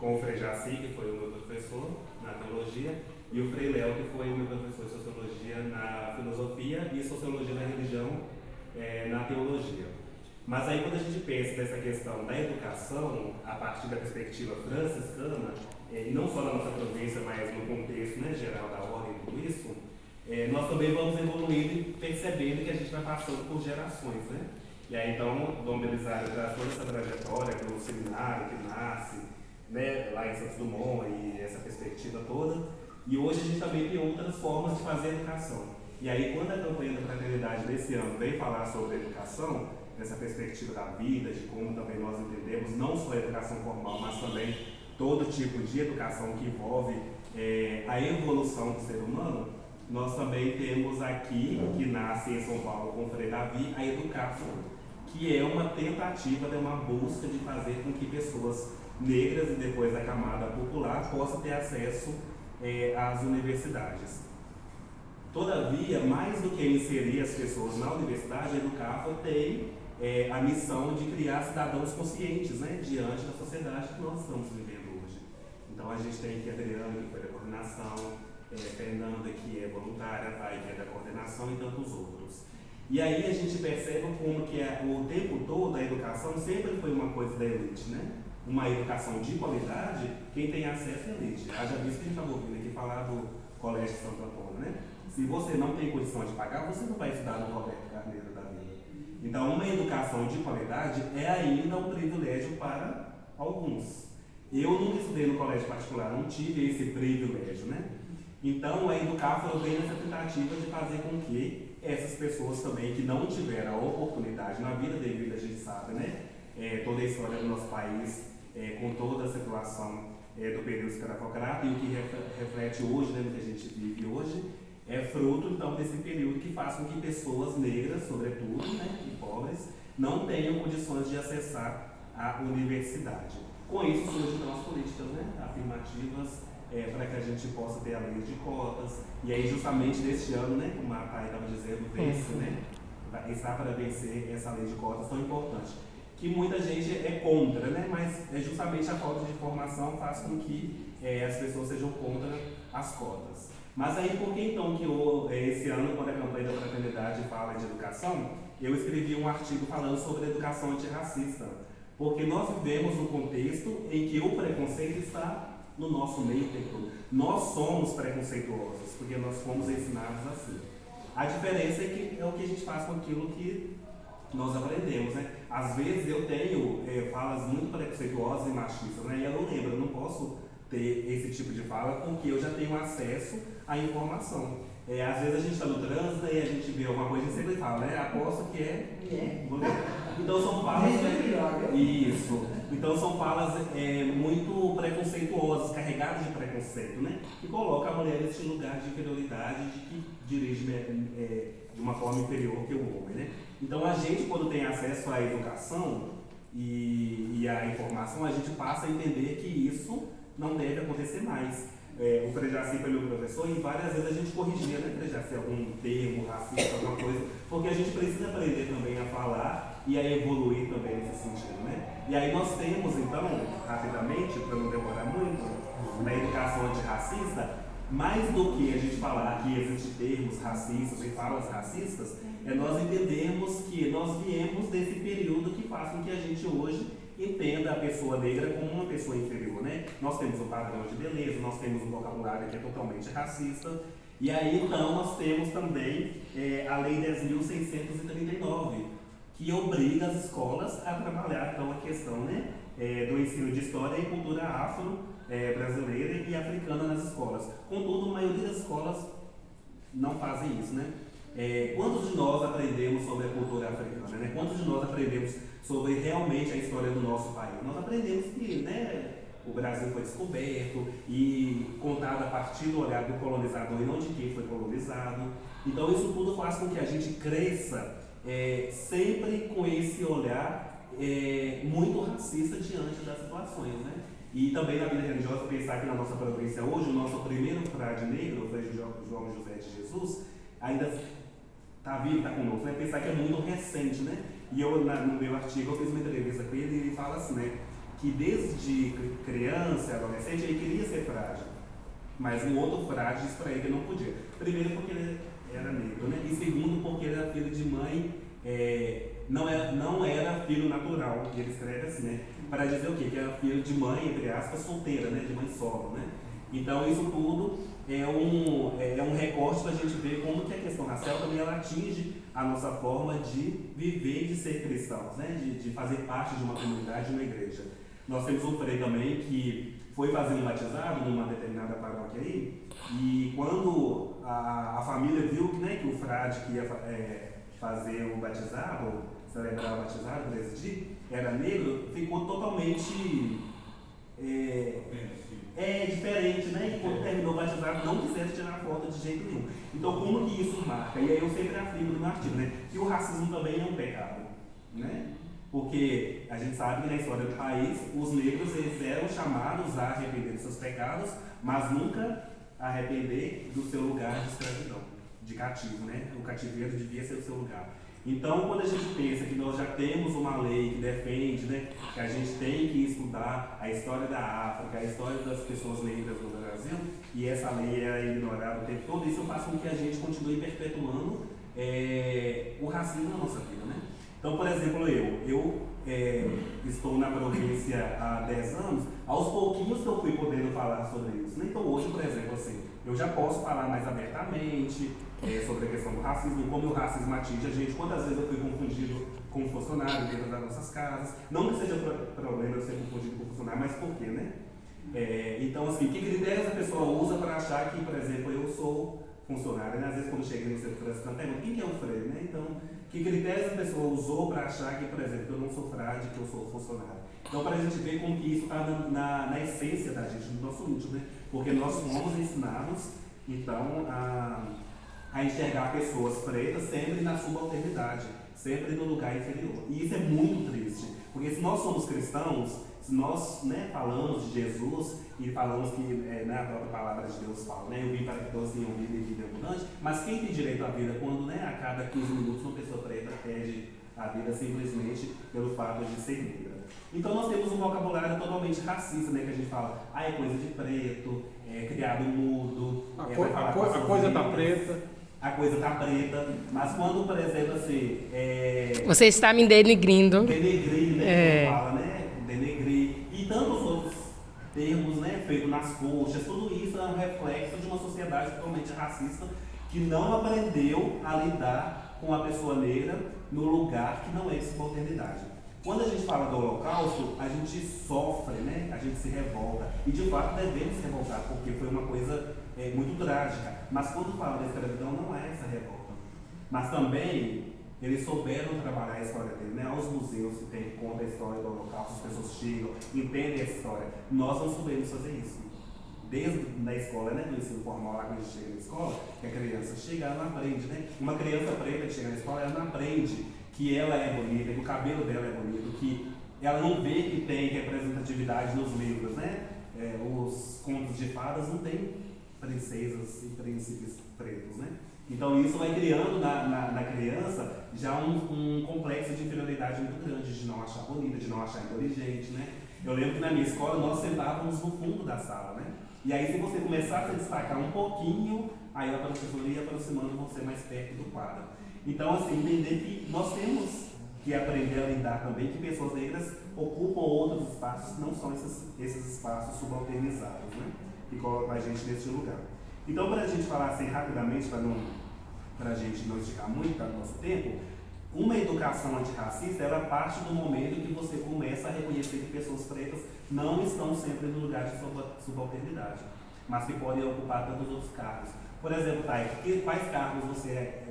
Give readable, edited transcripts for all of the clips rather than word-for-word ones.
com o Frei Jaci, que foi o meu professor na teologia, e o Frei Léo, que foi o meu professor de sociologia na filosofia e sociologia da religião na teologia. Mas aí quando a gente pensa nessa questão da educação, a partir da perspectiva franciscana, não só na nossa província, mas no contexto, né, geral da ordem e tudo isso, nós também vamos evoluindo e percebendo que a gente vai passando por gerações, né? E aí então, Dom Belisário traz toda essa trajetória do seminário que nasce, né, lá em Santos Dumont, e essa perspectiva toda. E hoje a gente também tem outras formas de fazer educação. E aí quando a campanha da fraternidade desse ano veio falar sobre a educação, nessa perspectiva da vida, de como também nós entendemos, não só a educação formal, mas também todo tipo de educação que envolve a evolução do ser humano, nós também temos aqui, que nasce em São Paulo com o Frei Davi, a Educafo, que é uma tentativa, uma busca de fazer com que pessoas negras e depois da camada popular possam ter acesso às universidades. Todavia, mais do que inserir as pessoas na universidade, a Educafo tem a missão de criar cidadãos conscientes, né, diante da sociedade que nós estamos vivendo hoje. Então a gente tem aqui a Adriana, que foi da coordenação, Fernanda, que é voluntária, Thay, que é da coordenação, e tantos outros. E aí a gente percebe como que o tempo todo a educação sempre foi uma coisa da elite, né? Uma educação de qualidade, quem tem acesso é a elite. Haja visto que a gente estava ouvindo aqui falar do Colégio Santo Antônio, né? Se você não tem condição de pagar, você não vai estudar no Roberto Carneiro da vida. Então, uma educação de qualidade é ainda um privilégio para alguns. Eu nunca estudei no colégio particular, não tive esse privilégio, né? Então, a Educafo vem nessa tentativa de fazer com que essas pessoas também que não tiveram a oportunidade na vida devido, a gente sabe, né? Toda a história do nosso país, com toda a situação do período escravocrata, e o que reflete hoje, né, no que a gente vive hoje, é fruto, então, desse período que faz com que pessoas negras, sobretudo, né, e pobres, não tenham condições de acessar a universidade. Com isso surgem, então, as políticas, né, afirmativas, para que a gente possa ter a lei de cotas. E aí, justamente neste ano, né, como a Thay estava dizendo, vence, né, está para vencer essa lei de cotas tão importante, que muita gente é contra, né, mas justamente a falta de informação faz com que as pessoas sejam contra as cotas. Mas aí, por que então que esse ano, quando a campanha da fraternidade fala de educação, eu escrevi um artigo falando sobre educação antirracista? Porque nós vivemos um contexto em que o preconceito está no nosso meio o tempo todo. Nós somos preconceituosos, porque nós fomos ensinados assim. A diferença é que é o que a gente faz com aquilo que nós aprendemos, né? Às vezes eu tenho falas muito preconceituosas e machistas, né? E eu não lembro, eu não posso ter esse tipo de fala porque eu já tenho acesso à informação. Às vezes a gente está no trânsito e a gente vê alguma coisa e sempre fala, né? Aposto que é mulher. Então são falas. Isso. Então são falas muito preconceituosas, carregadas de preconceito, né? Que coloca a mulher nesse lugar de inferioridade, de que dirige de uma forma inferior que o homem, né? Então a gente, quando tem acesso à educação e à informação, a gente passa a entender que isso não deve acontecer mais. O Frei Jaci foi meu professor e várias vezes a gente corrigia, né, Frei Jaci, algum termo racista, alguma coisa, porque a gente precisa aprender também a falar e a evoluir também nesse sentido, né? E aí nós temos, então, rapidamente, para não demorar muito, na educação antirracista, mais do que a gente falar que existem termos racistas e falas racistas, nós entendemos que nós viemos desse período que faz com que a gente hoje entenda a pessoa negra como uma pessoa inferior, né? Nós temos um padrão de beleza, nós temos um vocabulário que é totalmente racista, e aí então nós temos também a Lei 10.639, que obriga as escolas a trabalhar então a questão, né, do ensino de história e cultura afro-brasileira e africana nas escolas. Contudo, a maioria das escolas não fazem isso, né? Quantos de nós aprendemos sobre a cultura africana, né? Quantos de nós aprendemos sobre realmente a história do nosso país? Nós aprendemos que, né, o Brasil foi descoberto e contado a partir do olhar do colonizador e não de quem foi colonizado. Então isso tudo faz com que a gente cresça sempre com esse olhar muito racista diante das situações, né? E também na vida religiosa, pensar que na nossa província hoje, o nosso primeiro frade negro, o Frei João José de Jesus, ainda está vivo, está conosco, né? Pensar que é muito recente, né? E eu, no meu artigo, eu fiz uma entrevista com ele e ele fala assim, né? Que desde criança, adolescente, ele queria ser frade. Mas um outro frade disse para ele que não podia. Primeiro porque ele era negro, né? E segundo porque ele era filho de mãe, não era filho natural. E ele escreve assim, né? Para dizer o quê? Que era filho de mãe, entre aspas, solteira, né? De mãe solo, né? Então isso tudo é um recorte para a gente ver como que a questão racial também ela atinge a nossa forma de viver e de ser cristãos, né? De fazer parte de uma comunidade, de uma igreja. Nós temos um frei também que foi fazer um batizado numa determinada paróquia aí, e quando a família viu né, que o frade que ia fazer o batizado, celebrar o batizado, presidir, era negro, ficou totalmente diferente, né? E quando terminou o batizado, não quiseram tirar foto de jeito nenhum. Então, como que isso marca? E aí eu sempre afirmo no meu artigo, né? Que o racismo também é um pecado, né? Porque a gente sabe que na história do país, os negros eles eram chamados a arrepender dos seus pecados, mas nunca arrepender do seu lugar de escravidão, de cativo, né? O cativeiro devia ser o seu lugar. Então, quando a gente pensa que nós já temos uma lei que defende, né, que a gente tem que estudar a história da África, a história das pessoas negras no Brasil, e essa lei é ignorada o tempo todo, isso faz com que a gente continue perpetuando o racismo na nossa vida, né? Então, por exemplo, eu estou na província há 10 anos, aos pouquinhos que eu fui podendo falar sobre isso, né? Então, hoje, por exemplo, assim, eu já posso falar mais abertamente sobre a questão do racismo, como o racismo atinge a gente, quantas vezes eu fui confundido com funcionário dentro das nossas casas, não que seja problema eu ser confundido com funcionário, mas por quê, né? Então, assim, que critérios a pessoa usa para achar que, por exemplo, eu sou funcionário, né? Às vezes quando chega no centro de pergunta, quem que é o freio, né? Então, que critérios a pessoa usou para achar que, por exemplo, eu não sou frade, que eu sou funcionário. Então, para a gente ver como que isso está na essência da gente, no nosso íntimo, né? Porque nós fomos ensinados, então, a enxergar pessoas pretas sempre na subalternidade, sempre no lugar inferior. E isso é muito triste, porque se nós somos cristãos, se nós falamos de Jesus e falamos que na própria palavra de Deus fala, né, eu vim para que todos tenham vida e vida abundante, mas quem tem direito à vida quando a cada 15 minutos uma pessoa preta perde a vida simplesmente pelo fato de ser negra? Então nós temos um vocabulário totalmente racista, né, que a gente fala, é coisa de preto, criado mudo, a coisa está preta. A coisa está preta, mas quando, por exemplo, assim... Você está me denegrindo. Denegrir, né? Fala, né? Denegrir. E tantos outros termos, né? Feito nas coxas, tudo isso é um reflexo de uma sociedade totalmente racista que não aprendeu a lidar com a pessoa negra no lugar que não é de subalternidade. Quando a gente fala do Holocausto, a gente sofre, né? A gente se revolta. E de fato devemos se revoltar, porque foi uma coisa muito trágica. Mas quando fala da escravidão, não é essa revolta. Mas também eles souberam trabalhar a história dele, né? Aos museus que tem conta a história do Holocausto, as pessoas chegam, entendem essa história. Nós não soubemos fazer isso. Desde a escola, né? Do ensino formal, lá quando a gente chega na escola, que a criança chega, ela não aprende, né? Uma criança preta que chega na escola, ela não aprende que ela é bonita, que o cabelo dela é bonito, que ela não vê que tem representatividade nos livros, né? Os contos de fadas não tem princesas e príncipes pretos, né? Então isso vai criando na criança já um complexo de inferioridade muito grande, de não achar bonita, de não achar inteligente, né? Eu lembro que na minha escola nós sentávamos no fundo da sala, né? E aí se você começar a se destacar um pouquinho, aí a professora ia aproximando você mais perto do quadro. Então, assim, entender que nós temos que aprender a lidar também que pessoas negras ocupam outros espaços que não são esses espaços subalternizados, né? E colocam a gente nesse lugar. Então, para a gente falar assim rapidamente, para a gente não esticar muito para o nosso tempo, uma educação antirracista, ela parte do momento que você começa a reconhecer que pessoas pretas não estão sempre no lugar de subalternidade, mas que podem ocupar tantos outros cargos. Por exemplo, Thay, quais cargos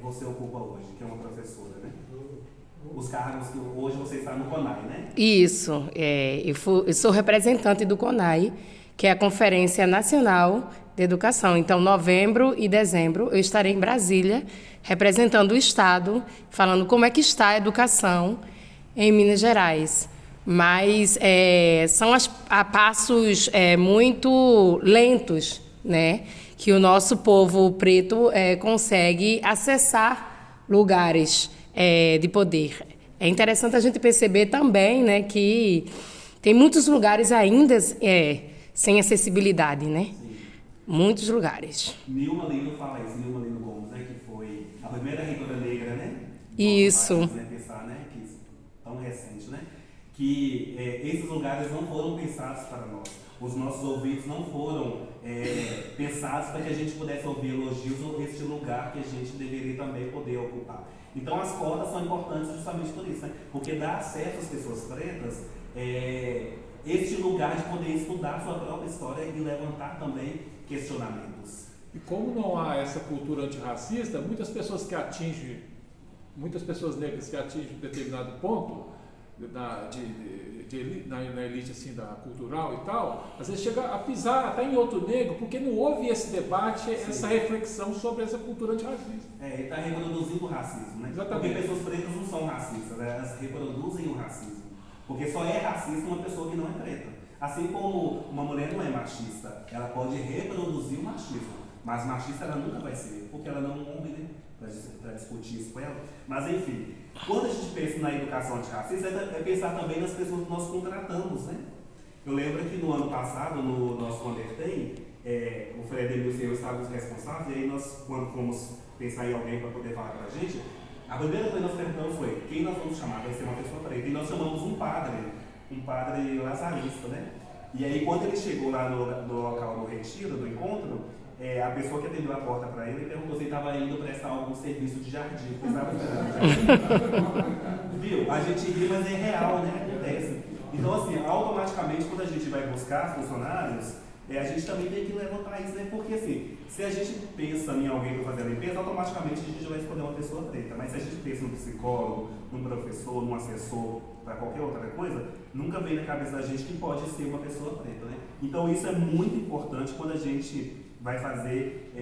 você ocupa hoje, que é uma professora, né? Os cargos que hoje você está no CONAI, né? Isso, eu sou representante do CONAI, que é a Conferência Nacional de Educação. Então, novembro e dezembro, eu estarei em Brasília, representando o Estado, falando como é que está a educação em Minas Gerais. Mas são a passos muito lentos, né, que o nosso povo preto consegue acessar lugares de poder. É interessante a gente perceber também, né, que tem muitos lugares ainda sem acessibilidade, né? Sim. Muitos lugares. Nilma Lino fala isso, Nilma Lino Gomes, né, que foi a primeira reitora negra, né? Isso. País, né, pensar, né, que tão recente, né? Que esses lugares não foram pensados para nós. Os nossos ouvidos não foram pensados para que a gente pudesse ouvir elogios ou este lugar que a gente deveria também poder ocupar. Então as cotas são importantes justamente por isso, né? Porque dá acesso às pessoas pretas este lugar de poder estudar a sua própria história e levantar também questionamentos. E como não há essa cultura antirracista, muitas pessoas negras que atingem um determinado ponto na elite assim, da cultural e tal, às vezes chega a pisar até em outro negro, porque não houve esse debate, sim, essa reflexão sobre essa cultura antirracista. Ele está reproduzindo o racismo, né? Exatamente. Porque pessoas pretas não são racistas, né? Elas reproduzem o racismo. Porque só é racista uma pessoa que não é preta. Assim como uma mulher não é machista, ela pode reproduzir o machismo, mas machista ela nunca vai ser, porque ela não é um homem, né? Para discutir isso com ela. Mas enfim, quando a gente pensa na educação antirracista, é pensar também nas pessoas que nós contratamos, né? Eu lembro que no ano passado, no nosso Condertem, o Fred e eu estávamos responsáveis, e aí nós, quando fomos pensar em alguém para poder falar para a gente, a primeira coisa que nós perguntamos foi, quem nós vamos chamar? Vai ser uma pessoa preta. E nós chamamos um padre lazarista, né? E aí quando ele chegou lá no local do retiro, do encontro, a pessoa que atendeu a porta para ele perguntou se ele estava indo prestar algum serviço de jardim, porque estava esperando. Viu? A gente ri, mas é real, né? Acontece. Então, assim, automaticamente, quando a gente vai buscar funcionários, a gente também tem que levantar isso, né? Porque, assim, se a gente pensa em alguém para fazer a limpeza, automaticamente a gente vai escolher uma pessoa preta. Mas se a gente pensa num psicólogo, num professor, num assessor, para qualquer outra coisa, nunca vem na cabeça da gente que pode ser uma pessoa preta, né? Então, isso é muito importante quando a gente vai fazer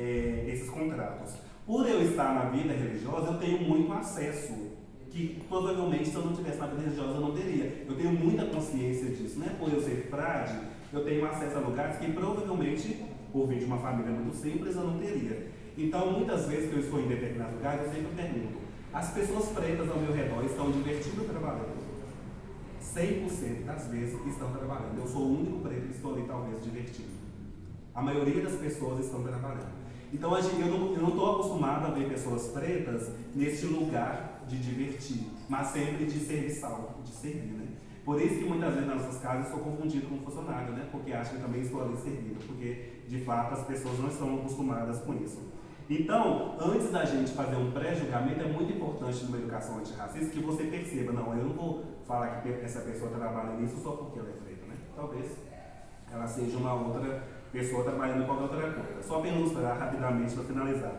esses contratos. Por eu estar na vida religiosa, eu tenho muito acesso, que provavelmente se eu não tivesse na vida religiosa eu não teria. Eu tenho muita consciência disso, né? Por eu ser frade, eu tenho acesso a lugares que provavelmente, por vir de uma família muito simples, eu não teria. Então, muitas vezes que eu estou em determinados lugares, eu sempre pergunto, as pessoas pretas ao meu redor estão divertindo ou trabalhando? 100% das vezes estão trabalhando. Eu sou o único preto que estou ali, talvez, divertindo. A maioria das pessoas estão trabalhando. Então, eu não estou acostumado a ver pessoas pretas nesse lugar de divertir, mas sempre de serviçal, de servir, né? Por isso que muitas vezes nas nossas casas eu sou confundido com funcionário, né? Porque acho que também estou ali servindo, porque de fato as pessoas não estão acostumadas com isso. Então, antes da gente fazer um pré-julgamento, é muito importante numa educação antirracista que você perceba, não, eu não vou falar que essa pessoa trabalha nisso só porque ela é preta, né? Talvez ela seja uma outra pessoa trabalhando em qualquer outra coisa. Só para ilustrar rapidamente, para finalizar.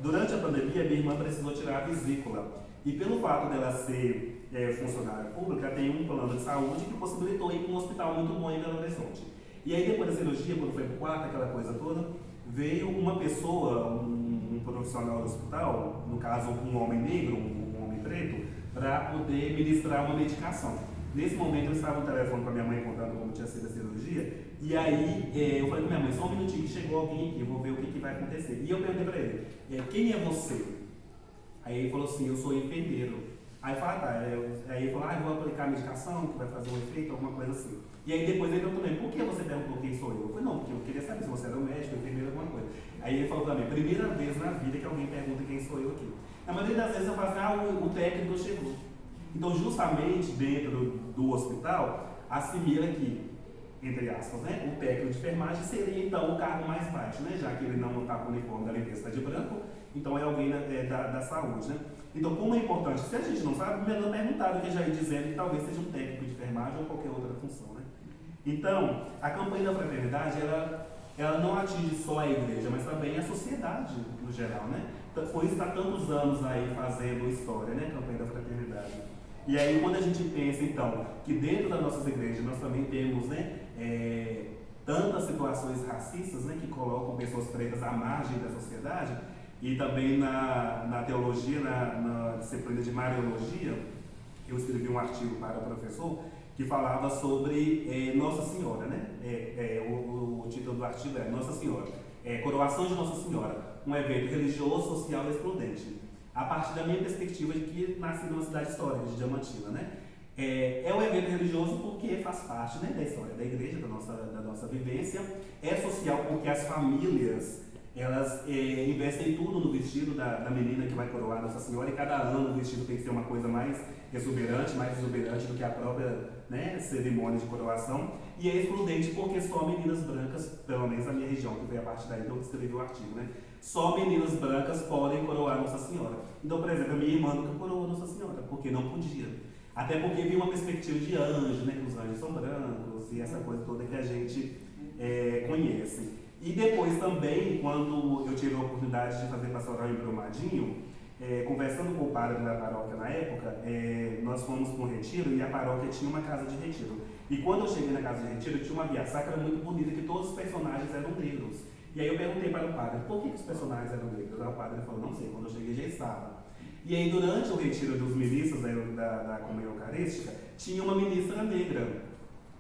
Durante a pandemia, minha irmã precisou tirar a vesícula. E pelo fato dela ser funcionária pública, tem um plano de saúde que possibilitou ir para um hospital muito bom em Belo Horizonte. E aí depois da cirurgia, quando foi para o quarto, aquela coisa toda, veio uma pessoa, um profissional do hospital, no caso um homem negro, um homem preto, para poder ministrar uma medicação. Nesse momento eu estava no telefone com a minha mãe contando como tinha sido a cirurgia, e aí eu falei com minha mãe, só um minutinho que chegou alguém aqui, eu vou ver o que vai acontecer. E eu perguntei para ele, quem é você? Aí ele falou assim, eu sou enfermeiro. Aí eu falei, aí ele falou, eu vou aplicar a medicação, que vai fazer um efeito, alguma coisa assim. E aí depois ele perguntou também, por que você perguntou quem sou eu? Eu falei, não, porque eu queria saber se você era um médico, enfermeiro, alguma coisa. Aí ele falou para mim, primeira vez na vida que alguém pergunta quem sou eu aqui. Na maioria das vezes eu falo assim, o técnico chegou. Então justamente dentro do hospital, assimila que, entre aspas, né, o técnico de enfermagem seria então o cargo mais baixo, né, já que ele não está com o uniforme da limpeza, está de branco, então é alguém da saúde, né. Então, como é importante, se a gente não sabe, melhor perguntar do que já ir dizendo que talvez seja um técnico de enfermagem ou qualquer outra função, né. Então, a campanha da fraternidade, ela não atinge só a igreja, mas também a sociedade no geral, né. Por isso está tantos anos aí fazendo história, né, a campanha da fraternidade. E aí, quando a gente pensa, então, que dentro das nossas igrejas nós também temos, né, tantas situações racistas, né, que colocam pessoas pretas à margem da sociedade, e também na teologia, na disciplina de Mariologia, eu escrevi um artigo para o professor que falava sobre Nossa Senhora, né? O título do artigo é Nossa Senhora, Coroação de Nossa Senhora, um evento religioso, social e excludente. A partir da minha perspectiva de que nasci numa cidade histórica, de Diamantina, né? É um evento religioso porque faz parte, né, da história da igreja, da nossa vivência. É social porque as famílias, elas investem tudo no vestido da menina que vai coroar Nossa Senhora, e cada ano o vestido tem que ser uma coisa mais exuberante do que a própria, né, cerimônia de coroação. E é excludente porque só meninas brancas, pelo menos na minha região, que veio a partir daí que eu escrevi o artigo, né, só meninas brancas podem coroar Nossa Senhora. Então, por exemplo, a minha irmã nunca coroou Nossa Senhora, porque não podia. Até porque vi uma perspectiva de anjo, né, que os anjos são brancos e essa coisa toda que a gente conhece. E depois também, quando eu tive a oportunidade de fazer pastoral em Brumadinho, conversando com o padre da paróquia na época, nós fomos para um retiro e a paróquia tinha uma casa de retiro. E quando eu cheguei na casa de retiro, tinha uma via sacra muito bonita, que todos os personagens eram negros. E aí eu perguntei para o padre, por que os personagens eram negros? Aí o padre falou, não sei, quando eu cheguei já estava. E aí durante o retiro dos ministros da comunhão eucarística, tinha uma ministra negra.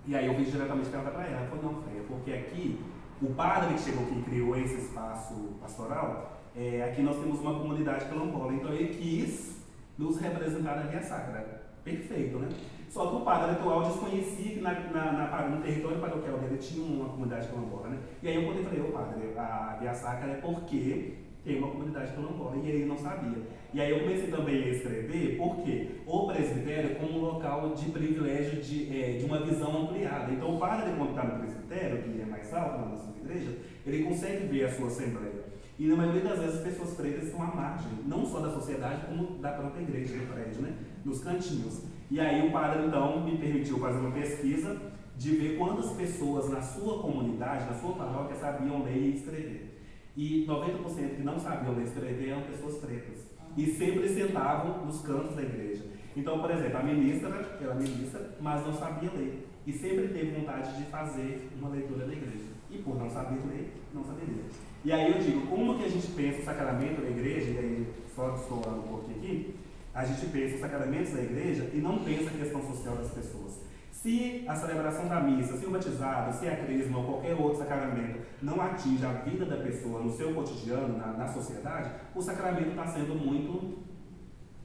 E aí eu fiz diretamente perguntar para ela, ela falou, não, Freia, porque aqui, o padre que chegou aqui e criou esse espaço pastoral, aqui nós temos uma comunidade quilombola, então ele quis nos representar na via sacra. Perfeito, né? Só que o padre atual desconhecia que no território paroquial dele tinha uma comunidade quilombola, né? E aí eu contei para ele, padre, a via sacra é porque tem uma comunidade quilombola, e ele não sabia. E aí eu comecei também a escrever porque o presbitério como um local de privilégio de uma visão ampliada. Então o padre, quando está no presbitério, que é mais alto na nossa igreja, ele consegue ver a sua assembleia. E na maioria das vezes as pessoas pretas estão à margem, não só da sociedade, como da própria igreja, do prédio, né? Nos cantinhos. E aí o padre então me permitiu fazer uma pesquisa de ver quantas pessoas na sua comunidade, na sua paróquia, sabiam ler e escrever. E 90% que não sabiam ler e escrever eram pessoas pretas. E sempre sentavam nos cantos da igreja. Então, por exemplo, a ministra era ministra, mas não sabia ler. E sempre teve vontade de fazer uma leitura da igreja. E por não saber ler, não sabia ler. E aí eu digo, como que a gente pensa o sacramento da igreja, e aí só distorando um pouquinho aqui, a gente pensa os sacramentos da igreja e não pensa a questão social das pessoas. Se a celebração da missa, se o batizado, se a crisma ou qualquer outro sacramento não atinge a vida da pessoa no seu cotidiano, na sociedade, o sacramento está sendo muito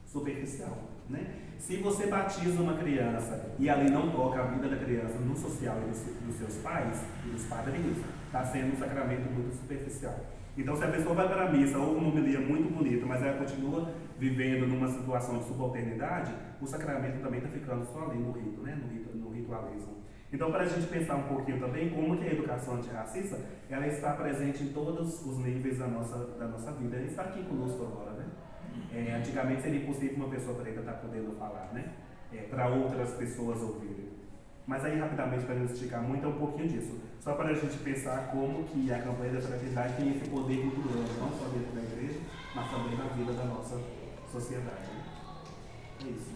superficial, né? Se você batiza uma criança e ali não toca a vida da criança no social e dos seus pais e dos padrinhos, está sendo um sacramento muito superficial. Então, se a pessoa vai para a missa, ouve uma homilia muito bonita, mas ela continua vivendo numa situação de subalternidade, o sacramento também está ficando só ali no rito, né? no ritualismo. Então, para a gente pensar um pouquinho também como que a educação antirracista, ela está presente em todos os níveis da nossa vida. Ela está aqui conosco agora, né? Antigamente seria impossível uma pessoa preta estar podendo falar, né? Para outras pessoas ouvirem. Mas aí, rapidamente, para não esticar muito, é um pouquinho disso. Só para a gente pensar como que a campanha da fraternidade tem esse poder muito grande, não só dentro da igreja, mas também na vida da nossa sociedade. Né? É isso.